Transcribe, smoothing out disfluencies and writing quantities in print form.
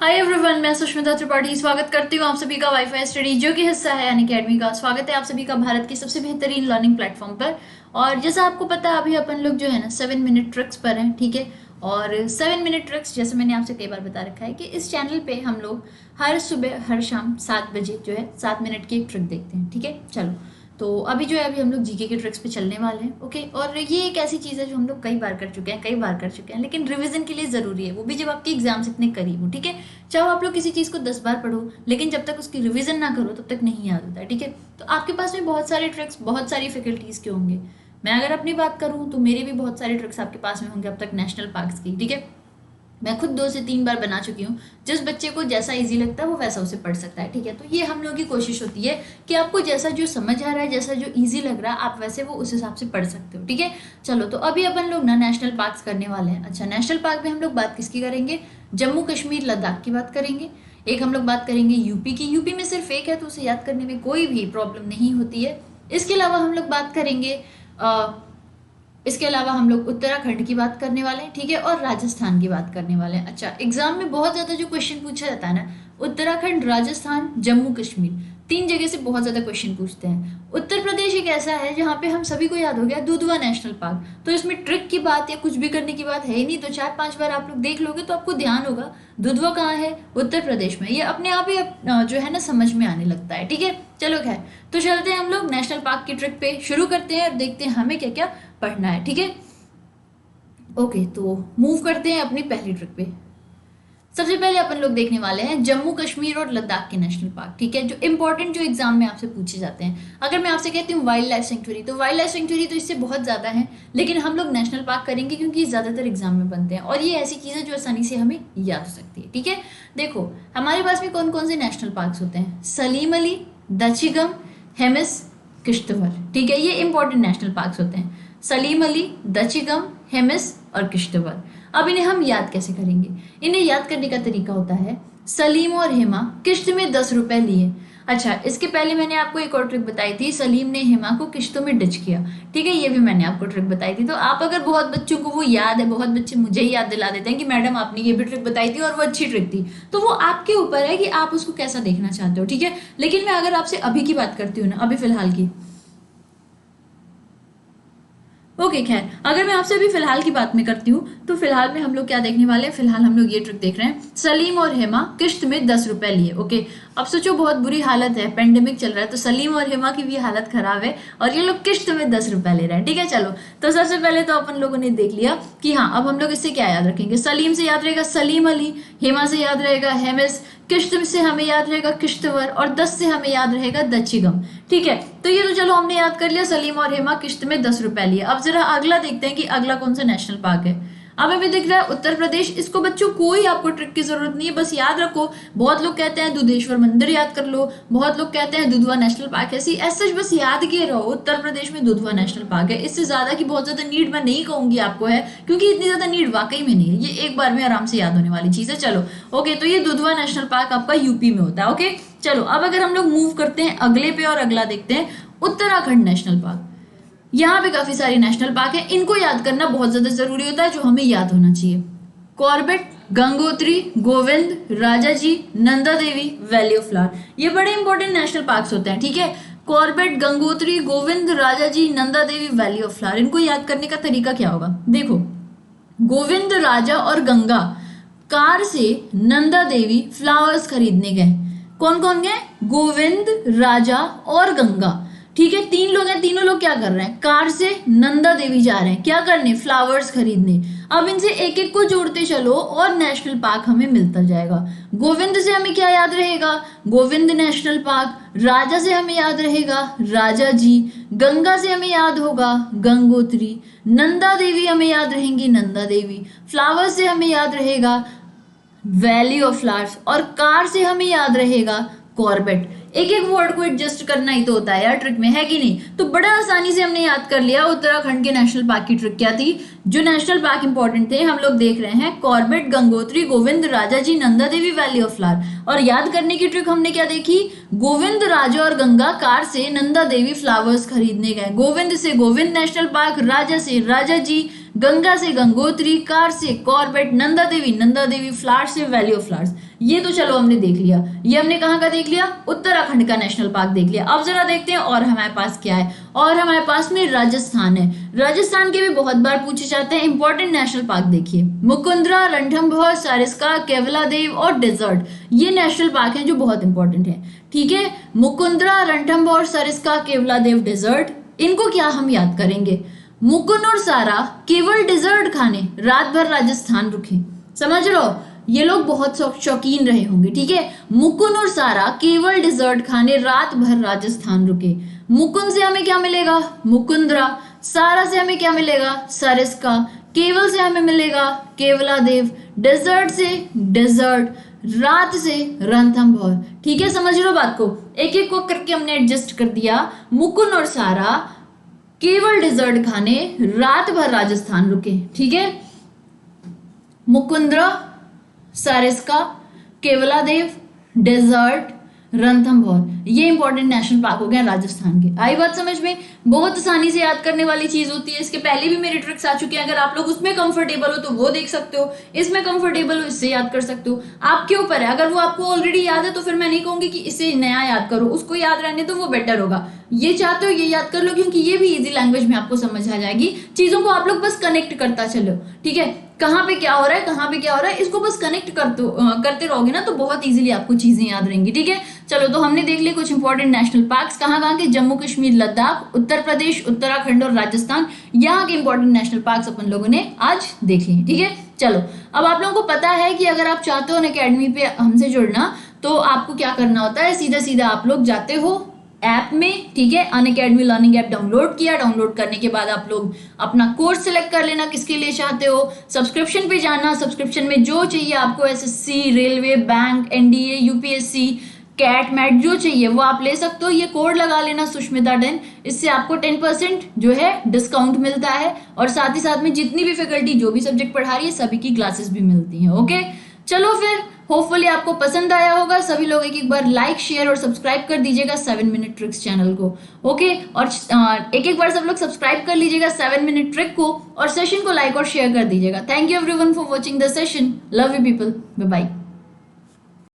Hi everyone, मैं सुष्मिता त्रिपाठी स्वागत करती हूँ आप सभी का वाईफाई स्टडी जो कि हिस्सा है यानी अकेडमी का। स्वागत है आप सभी का भारत की सबसे बेहतरीन लर्निंग प्लेटफॉर्म पर। और जैसा आपको पता है अभी अपन लोग जो है ना 7 मिनट ट्रिक्स पर हैं, ठीक है। और 7 मिनट ट्रिक्स जैसे मैंने आपसे कई बार बता रखा है कि इस चैनल पे हम लोग हर सुबह हर शाम 7 बजे जो है 7 मिनट की एक ट्रिक देखते हैं, ठीक है। चलो, तो अभी जो है अभी हम लोग जीके के ट्रिक्स पे चलने वाले हैं, ओके। और ये एक ऐसी चीज़ है जो हम लोग कई बार कर चुके हैं, लेकिन रिवीजन के लिए ज़रूरी है, वो भी जब आपके एग्जाम्स इतने करीब हो, ठीक है। चाहे आप लोग किसी चीज़ को 10 बार पढ़ो, लेकिन जब तक उसकी रिवीजन ना करो तब तक नहीं याद होता है, ठीक है। तो आपके पास में बहुत सारे ट्रिक्स, बहुत सारी फैकल्टीज़ के होंगे। मैं अगर अपनी बात करूँ तो मेरे भी बहुत सारे ट्रिक्स आपके पास में होंगे अब तक नेशनल पार्क्स की, ठीक है। मैं खुद 2 से 3 बार बना चुकी हूँ। जिस बच्चे को जैसा इजी लगता है वो वैसा उसे पढ़ सकता है, ठीक है। तो ये हम लोगों की कोशिश होती है कि आपको जैसा जो समझ आ रहा है, जैसा जो इजी लग रहा है, आप वैसे वो उस हिसाब से पढ़ सकते हो, ठीक है। चलो, तो अभी अपन लोग ना नेशनल पार्क्स करने वाले हैं। अच्छा, नेशनल पार्क में हम लोग बात किसकी करेंगे? जम्मू कश्मीर लद्दाख की बात करेंगे। एक हम लोग बात करेंगे यूपी की। यूपी में सिर्फ एक है तो उसे याद करने में कोई भी प्रॉब्लम नहीं होती है। इसके अलावा हम लोग बात करेंगे इसके अलावा हम लोग उत्तराखंड की बात करने वाले हैं, ठीक है, और राजस्थान की बात करने वाले हैं। अच्छा, एग्जाम में बहुत ज्यादा जो क्वेश्चन पूछा जाता है ना, उत्तराखंड, राजस्थान, जम्मू कश्मीर, 3 जगह से बहुत ज्यादा क्वेश्चन पूछते हैं। उत्तर प्रदेश एक ऐसा है जहाँ पे हम सभी को याद हो गया दुधवा नेशनल पार्क, तो इसमें ट्रिक की बात या कुछ भी करने की बात है ही नहीं। तो 4-5 बार आप लोग देख लोगे तो आपको ध्यान होगा दुधवा कहाँ है, उत्तर प्रदेश में। ये अपने आप ही जो है ना समझ में आने लगता है, ठीक है। चलो खैर, तो चलते हैं हम लोग नेशनल पार्क की ट्रिक पे, शुरू करते हैं और देखते हैं हमें क्या क्या पढ़ना है, ठीक है। ओके, तो मूव करते हैं अपनी पहली ट्रिक पे। सबसे पहले अपन लोग देखने वाले हैं जम्मू कश्मीर और लद्दाख के नेशनल पार्क, ठीक है, जो इंपॉर्टेंट जो एग्जाम में आपसे पूछे जाते हैं। अगर मैं आपसे कहती हूँ वाइल्ड लाइफ सेंचुरी, तो वाइल्ड लाइफ सेंचुरी तो इससे बहुत ज्यादा है, लेकिन हम लोग नेशनल पार्क करेंगे क्योंकि ये ज्यादातर एग्जाम में बनते हैं और ये ऐसी चीज है जो आसानी से हमें याद हो सकती है, ठीक है। देखो, हमारे पास में कौन कौन से नेशनल पार्क होते हैं? सलीम अली, दचिगम, हेमिस, किश्तवाड़, ठीक है। ये इंपॉर्टेंट नेशनल पार्क होते हैं, सलीम अली, दचिगम, हेमिस और किश्तवाड़। अब इन्हें हम याद कैसे करेंगे? इन्हें याद करने का तरीका होता है सलीम और हेमा किश्त में 10 रुपए लिए। अच्छा, इसके पहले मैंने आपको एक और ट्रिक बताई थी, सलीम ने हेमा को किश्तों में डिच किया, ठीक है, ये भी मैंने आपको ट्रिक बताई थी। तो आप अगर बहुत बच्चों को वो याद है, बहुत बच्चे मुझे ही याद दिला देते हैं कि मैडम आपने ये भी ट्रिक बताई थी और वो अच्छी ट्रिक थी, तो वो आपके ऊपर है कि आप उसको कैसा देखना चाहते हो, ठीक है। लेकिन मैं अगर आपसे अभी की बात करती हूँ ना, अभी फिलहाल की, ओके खैर, अगर मैं आपसे अभी फिलहाल की बात में करती हूँ तो फिलहाल में हम लोग क्या देखने वाले हैं? फिलहाल हम लोग ये ट्रिक देख रहे हैं, सलीम और हेमा किश्त में 10 रुपए लिए, ओके। अब सोचो, बहुत बुरी हालत है, पेंडेमिक चल रहा है, तो सलीम और हेमा की भी हालत खराब है और ये लोग किश्त में 10 रुपए ले रहे हैं, ठीक है। चलो, तो सबसे पहले तो अपन लोगों ने देख लिया कि हाँ, अब हम लोग इससे क्या याद रखेंगे? सलीम से याद रहेगा सलीम अली, हेमा से याद रहेगा हेमिस, किश्त से हमें याद रहेगा किश्तवर, और 10 से हमें याद रहेगा दचिगम, ठीक है। तो ये तो चलो हमने याद कर लिया, सलीम और हेमा किश्त में 10 रुपए लिए। अब जरा अगला देखते हैं कि अगला कौन सा नेशनल पार्क है। अब हमें दिख रहा है उत्तर प्रदेश। इसको बच्चों कोई आपको ट्रिक की जरूरत नहीं है, बस याद रखो। बहुत लोग कहते हैं दुधेश्वर मंदिर याद कर लो, बहुत लोग कहते हैं दुधवा नेशनल पार्क है, ऐसा बस याद किए रहो उत्तर प्रदेश में दुधवा नेशनल पार्क है। इससे ज्यादा की बहुत ज्यादा नीड मैं नहीं कहूंगी आपको है, क्योंकि इतनी ज्यादा नीड वाकई में नहीं है, ये एक बार में आराम से याद होने वाली चीज है। चलो ओके, तो ये दुधवा नेशनल पार्क आपका यूपी में होता है, ओके। चलो, अब अगर हम लोग मूव करते हैं अगले पे और अगला देखते हैं उत्तराखंड नेशनल पार्क। यहाँ पे काफी सारे नेशनल पार्क है, इनको याद करना बहुत ज्यादा जरूरी होता है, जो हमें याद होना चाहिए। Corbett, Gangotri, Govind, Rajaji, Nanda Devi, valley of flower, ये बड़े इंपॉर्टेंट नेशनल पार्क्स होते हैं, ठीक है। Corbett, Gangotri, Govind, Rajaji, Nanda Devi, valley of flower, इनको याद करने का तरीका क्या होगा? देखो, गोविंद, राजा और गंगा कार से नंदा देवी फ्लावर्स खरीदने गए। कौन कौन गए? गोविंद, राजा और गंगा, ठीक है, 3 लोग हैं। तीनों लोग क्या कर रहे हैं? कार से नंदा देवी जा रहे हैं, क्या करने? फ्लावर्स खरीदने। अब इनसे एक एक को जोड़ते चलो और नेशनल पार्क हमें मिलता जाएगा। गोविंद से हमें क्या याद रहेगा? Govind national park. राजा से हमें याद रहेगा राजा जी। गंगा से हमें याद होगा गंगोत्री। नंदा देवी हमें याद रहेंगी नंदा देवी। फ्लावर्स से हमें याद रहेगा वैली ऑफ फ्लावर्स, और कार से हमें याद रहेगा कॉर्बेट। एक एक वर्ड को एडजस्ट करना ही तो होता है यार ट्रिक में, है कि नहीं? तो बड़ा आसानी से हमने याद कर लिया उत्तराखंड के नेशनल पार्क की ट्रिक क्या थी। जो नेशनल पार्क इंपॉर्टेंट थे हम लोग देख रहे हैं, Corbett, Gangotri, Govind, Rajaji, Nanda Devi, valley of flower. और याद करने की ट्रिक हमने क्या देखी? गोविंद, राजा और गंगा कार से नंदा देवी फ्लावर्स खरीदने गए। गोविंद से गोविंद नेशनल पार्क, राजा से राजा जी, गंगा से गंगोत्री, कार से कॉर्बेट, नंदा देवी, फ्लावर्स से वैली ऑफ फ्लावर्स। ये तो चलो हमने देख लिया। ये हमने कहाँ का देख लिया? उत्तराखंड का नेशनल पार्क देख लिया। अब जरा देखते हैं और हमारे पास क्या है। और हमारे पास में राजस्थान है। राजस्थान के भी बहुत बार पूछे जाते हैं इंपॉर्टेंट नेशनल पार्क। देखिए, मुकुंदरा, रणथंभौर, सरिस्का, केवलादेव और डेजर्ट, ये नेशनल पार्क हैं जो बहुत इंपॉर्टेंट है। ठीक है, मुकुंदरा, रणथंभौर, सरिस्का, केवलादेव, डेजर्ट, इनको क्या हम याद करेंगे? मुकुंद और सारा केवल डेजर्ट खाने रात भर राजस्थान रुके। समझ लो, ये लोग बहुत शौकीन रहे होंगे। ठीक है, मुकुंद और सारा केवल डेजर्ट खाने रात भर राजस्थान रुके। मुकुंद से हमें क्या मिलेगा? मुकुंदरा। सारा से हमें क्या मिलेगा? सरिस्का। केवल से हमें मिलेगा केवलादेव। डेजर्ट से डेजर्ट। रात से रणथंभौर। ठीक है, समझ लो बात को। एक एक को करके हमने एडजस्ट कर दिया। मुकुंद और सारा केवल डेजर्ट खाने रात भर राजस्थान रुके। ठीक है, मुकुंदरा, सरिस्का, केवलादेव, डेजर्ट, रणथंभौर, ये इंपॉर्टेंट नेशनल पार्क हो गया राजस्थान के। आई बात समझ में? बहुत आसानी से याद करने वाली चीज होती है। इसके पहले भी मेरी ट्रिक्स आ चुकी है। अगर आप लोग उसमें कंफर्टेबल हो तो वो देख सकते हो, इसमें कंफर्टेबल हो इससे याद कर सकते हो। आपके ऊपर है। अगर वो आपको ऑलरेडी याद है तो फिर मैं नहीं कहूंगी कि इसे नया याद करो, उसको याद रहने तो वो बेटर होगा। ये चाहते हो ये याद कर लो, क्योंकि ये भी इजी लैंग्वेज में आपको समझ आ जाएगी। चीजों को आप लोग बस कनेक्ट करता चलो। ठीक है, कहाँ पे क्या हो रहा है, कहाँ पे क्या हो रहा है, इसको बस कनेक्ट करते रहोगे ना तो बहुत इजीली आपको चीजें याद रहेंगी। ठीक है, चलो तो हमने देख लिया कुछ इंपॉर्टेंट नेशनल पार्क्स। कहाँ कहाँ के? जम्मू कश्मीर, लद्दाख, उत्तर प्रदेश, उत्तराखंड और राजस्थान। यहाँ के इंपॉर्टेंट नेशनल पार्क्स अपन लोगों ने आज देख लिए। ठीक है, चलो अब आप लोगों को पता है कि अगर आप चाहते हो अनअकैडमी पे हमसे जुड़ना तो आपको क्या करना होता है। सीधा सीधा आप लोग जाते हो ऐप में। ठीक है, अनअकैडमी लर्निंग ऐप डाउनलोड किया। डाउनलोड करने के बाद आप लोग अपना कोर्स सिलेक्ट कर लेना किसके लिए चाहते हो। सब्सक्रिप्शन पे जाना। सब्सक्रिप्शन में जो चाहिए आपको, SSC, railway, bank, NDA, UPSC, CAT, MAT, जो चाहिए वो आप ले सकते हो। ये कोड लगा लेना सुष्मिता 10, इससे आपको 10% जो है डिस्काउंट मिलता है। और साथ ही साथ में जितनी भी फैकल्टी जो भी सब्जेक्ट पढ़ा रही है सभी की क्लासेस भी मिलती हैं। ओके, चलो फिर होपफुली आपको पसंद आया होगा। सभी लोग एक एक बार लाइक, शेयर और सब्सक्राइब कर दीजिएगा 7 मिनट ट्रिक्स चैनल को। ओके, और एक एक बार सब लोग सब्सक्राइब कर लीजिएगा 7 मिनट ट्रिक को, और सेशन को लाइक और शेयर कर दीजिएगा। Thank you everyone for watching the session. Love you people, bye bye.